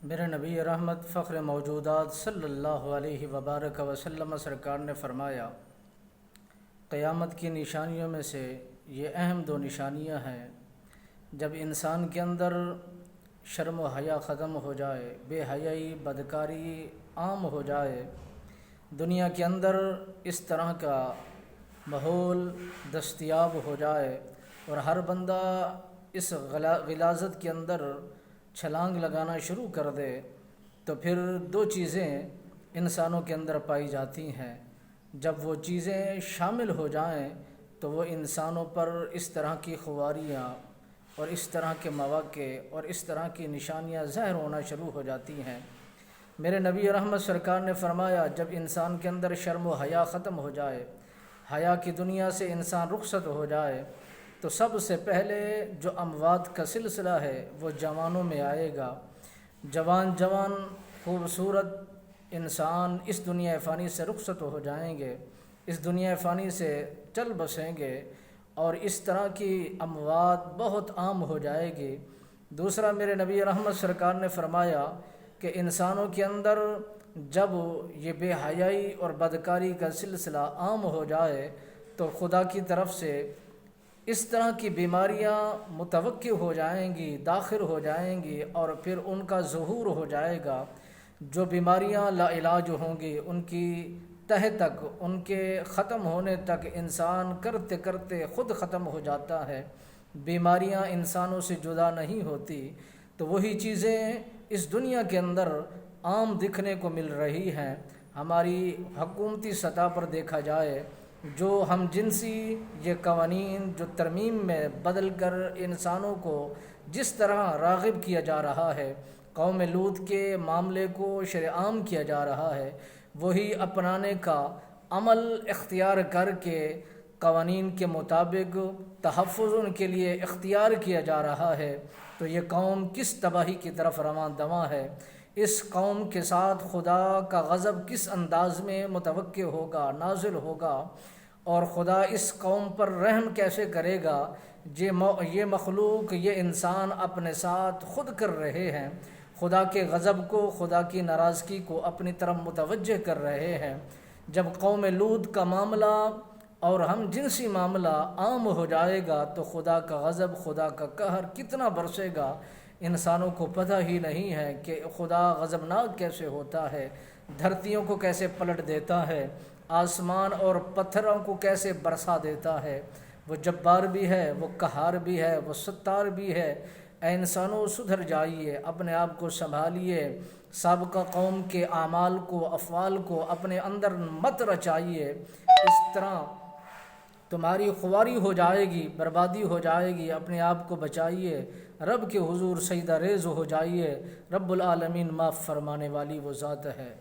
میرے نبی رحمت فخر موجودات صلی اللہ علیہ وبارک وسلم سرکار نے فرمایا، قیامت کی نشانیوں میں سے یہ اہم دو نشانیاں ہیں۔ جب انسان کے اندر شرم و حیا ختم ہو جائے، بے حیائی بدکاری عام ہو جائے، دنیا کے اندر اس طرح کا ماحول دستیاب ہو جائے اور ہر بندہ اس غلاظت کے اندر چھلانگ لگانا شروع کر دے، تو پھر دو چیزیں انسانوں کے اندر پائی جاتی ہیں۔ جب وہ چیزیں شامل ہو جائیں تو وہ انسانوں پر اس طرح کی خواریاں اور اس طرح کے مواقع اور اس طرح کی نشانیاں ظاہر ہونا شروع ہو جاتی ہیں۔ میرے نبی رحمت سرکار نے فرمایا، جب انسان کے اندر شرم و حیا ختم ہو جائے، حیا کی دنیا سے انسان رخصت ہو جائے، تو سب سے پہلے جو اموات کا سلسلہ ہے وہ جوانوں میں آئے گا۔ جوان خوبصورت انسان اس دنیا فانی سے رخصت ہو جائیں گے، اس دنیا فانی سے چل بسیں گے اور اس طرح کی اموات بہت عام ہو جائے گی۔ دوسرا، میرے نبی رحمت سرکار نے فرمایا کہ انسانوں کے اندر جب یہ بے حیائی اور بدکاری کا سلسلہ عام ہو جائے تو خدا کی طرف سے اس طرح کی بیماریاں متوقع ہو جائیں گی، داخل ہو جائیں گی اور پھر ان کا ظہور ہو جائے گا۔ جو بیماریاں لا علاج ہوں گی ان کی تہ تک، ان کے ختم ہونے تک انسان کرتے کرتے خود ختم ہو جاتا ہے۔ بیماریاں انسانوں سے جدا نہیں ہوتی، تو وہی چیزیں اس دنیا کے اندر عام دکھنے کو مل رہی ہیں۔ ہماری حکومتی سطح پر دیکھا جائے، جو ہم جنسی یہ قوانین جو ترمیم میں بدل کر انسانوں کو جس طرح راغب کیا جا رہا ہے، قوم لوط کے معاملے کو شرع عام کیا جا رہا ہے، وہی اپنانے کا عمل اختیار کر کے قوانین کے مطابق تحفظ ان کے لیے اختیار کیا جا رہا ہے، تو یہ قوم کس تباہی کی طرف رواں دواں ہے۔ اس قوم کے ساتھ خدا کا غضب کس انداز میں متوقع ہوگا، نازل ہوگا، اور خدا اس قوم پر رحم کیسے کرے گا۔ یہ مخلوق، یہ انسان اپنے ساتھ خود کر رہے ہیں، خدا کے غضب کو، خدا کی ناراضگی کو اپنی طرف متوجہ کر رہے ہیں۔ جب قوم لوط کا معاملہ اور ہم جنسی معاملہ عام ہو جائے گا تو خدا کا غضب، خدا کا قہر کتنا برسے گا، انسانوں کو پتہ ہی نہیں ہے کہ خدا غضبناک کیسے ہوتا ہے، دھرتیوں کو کیسے پلٹ دیتا ہے، آسمان اور پتھروں کو کیسے برسا دیتا ہے۔ وہ جبار بھی ہے، وہ قہار بھی ہے، وہ ستار بھی ہے۔ اے انسانوں، سدھر جائیے، اپنے آپ کو سنبھالیے، سابقہ قوم کے اعمال کو، افعال کو اپنے اندر مت رچائیے۔ اس طرح تمہاری خواری ہو جائے گی، بربادی ہو جائے گی۔ اپنے آپ کو بچائیے، رب کے حضور سجدہ ریز ہو جائیے۔ رب العالمین معاف فرمانے والی وہ ذات ہے۔